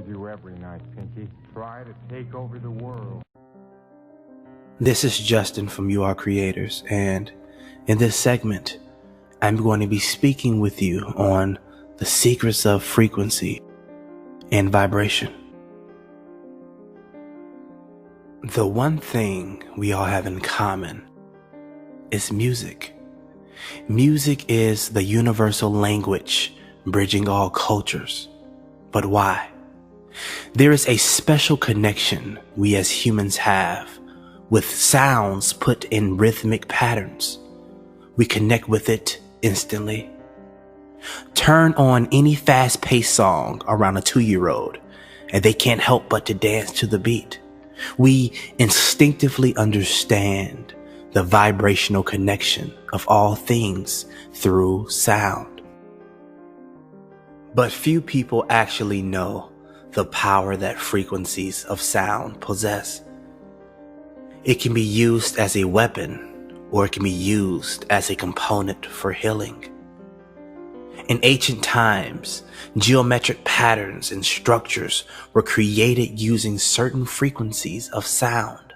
you every night, Pinky. Try to take over the world. This is Justin from You Are Creators, and in this segment, I'm going to be speaking with you on the secrets of frequency and vibration. The one thing we all have in common is music. Music is the universal language bridging all cultures. But why? There is a special connection we as humans have with sounds put in rhythmic patterns. We connect with it instantly. Turn on any fast-paced song around a 2-year-old, and they can't help but to dance to the beat. We instinctively understand the vibrational connection of all things through sound. But few people actually know the power that frequencies of sound possess. It can be used as a weapon, or it can be used as a component for healing. In ancient times, geometric patterns and structures were created using certain frequencies of sound.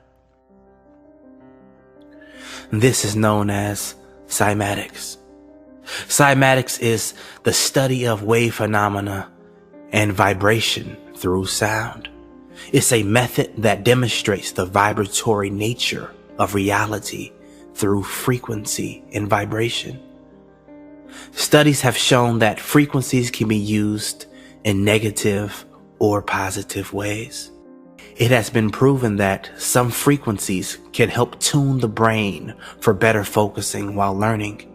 This is known as cymatics. Cymatics is the study of wave phenomena and vibration through sound. It's a method that demonstrates the vibratory nature of reality through frequency and vibration. Studies have shown that frequencies can be used in negative or positive ways. It has been proven that some frequencies can help tune the brain for better focusing while learning.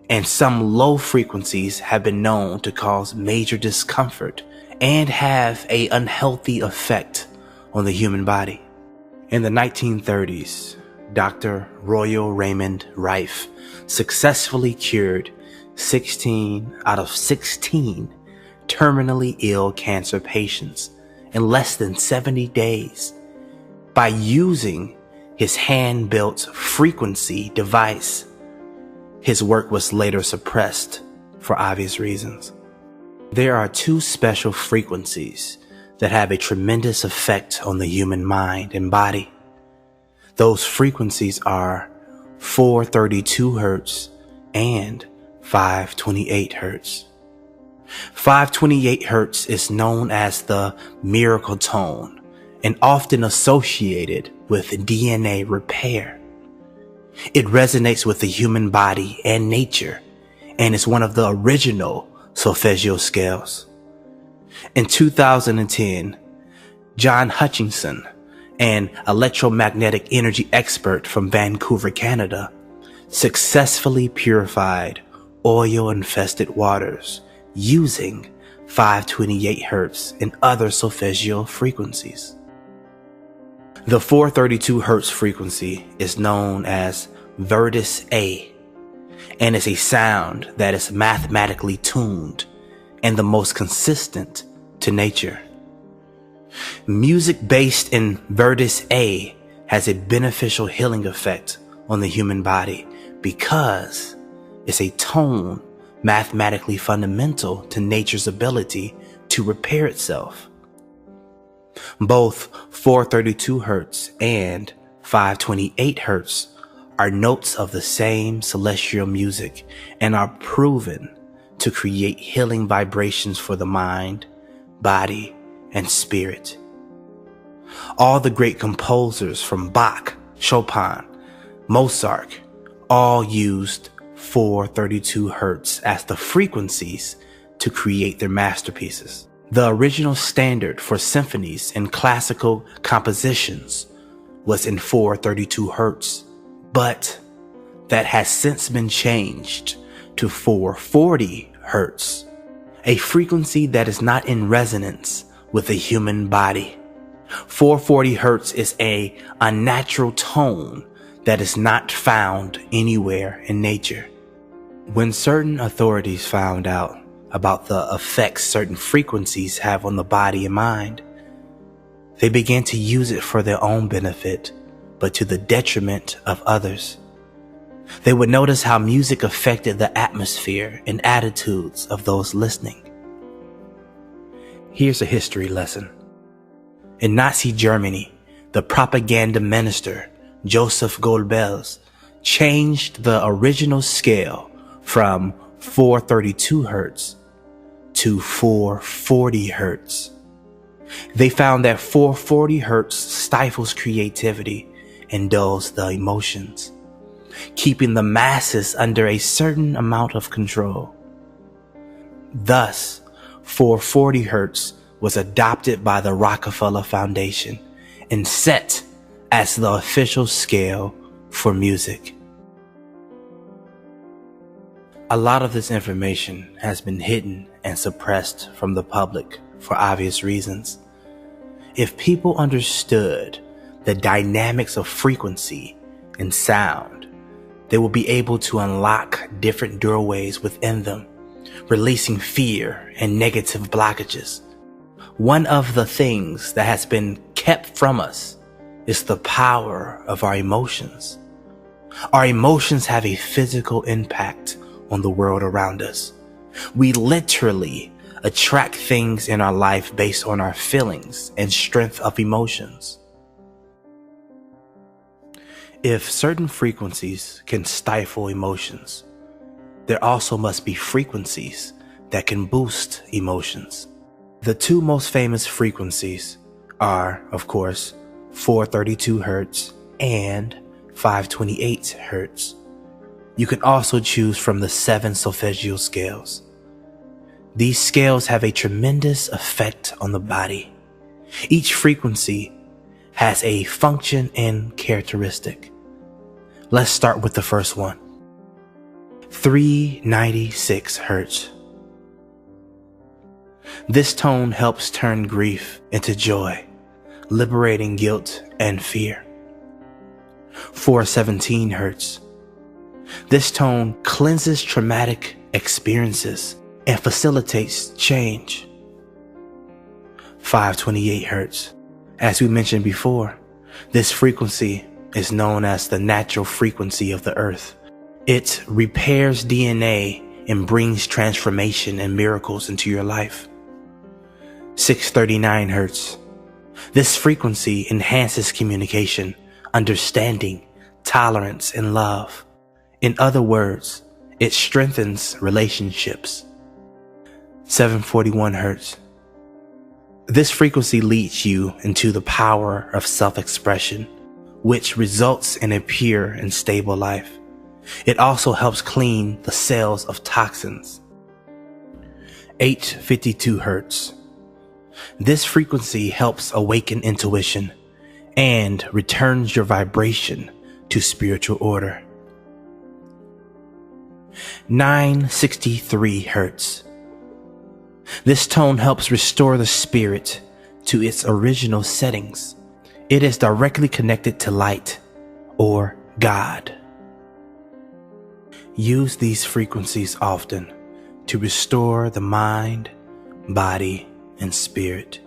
And some low frequencies have been known to cause major discomfort and have an unhealthy effect on the human body. In the 1930s, Dr. Royal Raymond Rife successfully cured 16 out of 16 terminally ill cancer patients in less than 70 days by using his hand-built frequency device. His work was later suppressed for obvious reasons. There are two special frequencies that have a tremendous effect on the human mind and body. Those frequencies are 432 Hz and 528 Hz. 528 Hz is known as the miracle tone and often associated with DNA repair. It resonates with the human body and nature and is one of the original solfeggio scales. In 2010, John Hutchinson, an electromagnetic energy expert from Vancouver, Canada, successfully purified oil-infested waters using 528 Hz and other solfeggio frequencies. The 432 Hz frequency is known as Virtus A and is a sound that is mathematically tuned and the most consistent to nature. Music based in Virtus A has a beneficial healing effect on the human body because it's a tone mathematically fundamental to nature's ability to repair itself. Both 432 Hz and 528 Hz are notes of the same celestial music and are proven to create healing vibrations for the mind, body, and spirit. All the great composers from Bach, Chopin, Mozart, all used 432 Hz as the frequencies to create their masterpieces. The original standard for symphonies and classical compositions was in 432 Hz, but that has since been changed to 440 Hz, a frequency that is not in resonance with the human body. 440 Hz is a unnatural tone that is not found anywhere in nature. When certain authorities found out about the effects certain frequencies have on the body and mind, they began to use it for their own benefit, but to the detriment of others. They would notice how music affected the atmosphere and attitudes of those listening. Here's a history lesson. In Nazi Germany, the propaganda minister Joseph Goebbels changed the original scale from 432 hertz to 440 hertz. They found that 440 hertz stifles creativity and dulls the emotions, keeping the masses under a certain amount of control. Thus, 440 hertz was adopted by the Rockefeller Foundation and set as the official scale for music. A lot of this information has been hidden and suppressed from the public for obvious reasons. If people understood the dynamics of frequency and sound, they will be able to unlock different doorways within them, releasing fear and negative blockages. One of the things that has been kept from us is the power of our emotions. Our emotions have a physical impact on the world around us. We literally attract things in our life based on our feelings and strength of emotions. If certain frequencies can stifle emotions, there also must be frequencies that can boost emotions. The two most famous frequencies are, of course, 432 hertz and 528 hertz. You can also choose from the 7 solfeggio scales. These scales have a tremendous effect on the body. Each frequency has a function and characteristic. Let's start with the first one. 396 hertz. This tone helps turn grief into joy, liberating guilt and fear. 417 hertz. This tone cleanses traumatic experiences and facilitates change. 528 hertz. As we mentioned before, this frequency is known as the natural frequency of the earth. It repairs DNA and brings transformation and miracles into your life. 639 hertz. This frequency enhances communication, understanding, tolerance, and love. In other words, it strengthens relationships. 741 hertz. This frequency leads you into the power of self-expression, which results in a pure and stable life. It also helps clean the cells of toxins. 852 hertz. This frequency helps awaken intuition and returns your vibration to spiritual order. 963 hertz. This tone helps restore the spirit to its original settings. It is directly connected to light or God. Use these frequencies often to restore the mind, body, and spirit.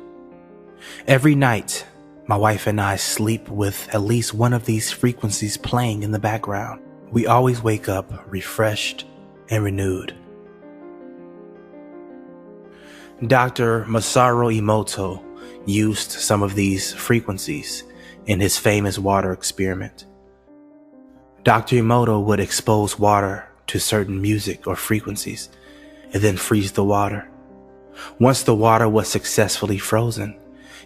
Every night, my wife and I sleep with at least one of these frequencies playing in the background. We always wake up refreshed and renewed. Dr. Masaru Emoto used some of these frequencies in his famous water experiment. Dr. Emoto would expose water to certain music or frequencies and then freeze the water. Once the water was successfully frozen,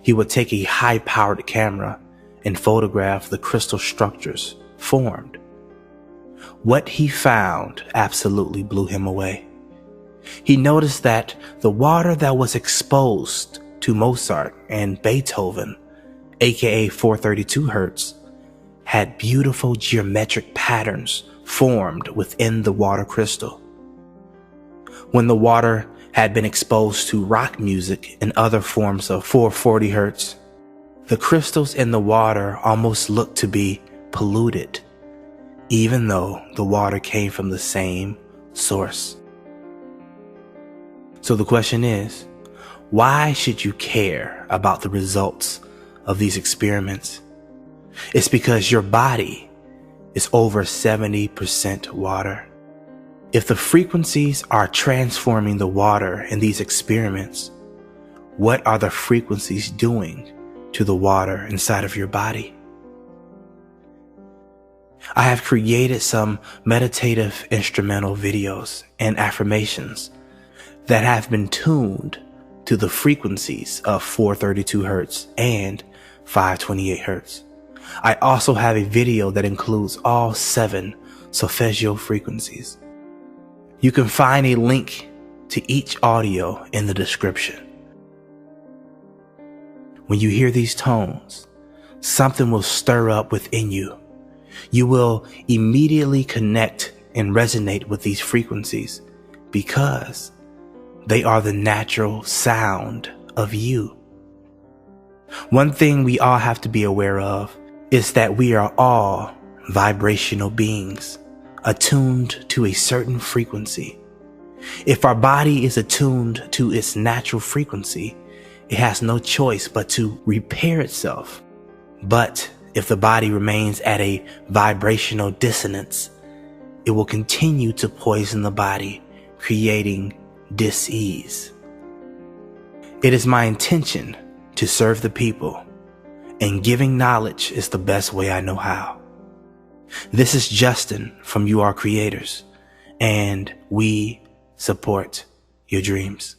he would take a high-powered camera and photograph the crystal structures formed. What he found absolutely blew him away. He noticed that the water that was exposed to Mozart and Beethoven, aka 432 hertz, had beautiful geometric patterns formed within the water crystal. When the water had been exposed to rock music and other forms of 440 hertz, the crystals in the water almost looked to be polluted, even though the water came from the same source. So the question is, why should you care about the results of these experiments? It's because your body is over 70% water. If the frequencies are transforming the water in these experiments, what are the frequencies doing to the water inside of your body? I have created some meditative instrumental videos and affirmations that have been tuned to the frequencies of 432 Hertz and 528 Hertz. I also have a video that includes all 7 solfeggio frequencies. You can find a link to each audio in the description. When you hear these tones, something will stir up within you. You will immediately connect and resonate with these frequencies because they are the natural sound of you. One thing we all have to be aware of is that we are all vibrational beings attuned to a certain frequency. If our body is attuned to its natural frequency, it has no choice but to repair itself. But if the body remains at a vibrational dissonance, it will continue to poison the body, creating dis-ease. It is my intention to serve the people, and giving knowledge is the best way I know how. This is Justin from You Are Creators, and we support your dreams.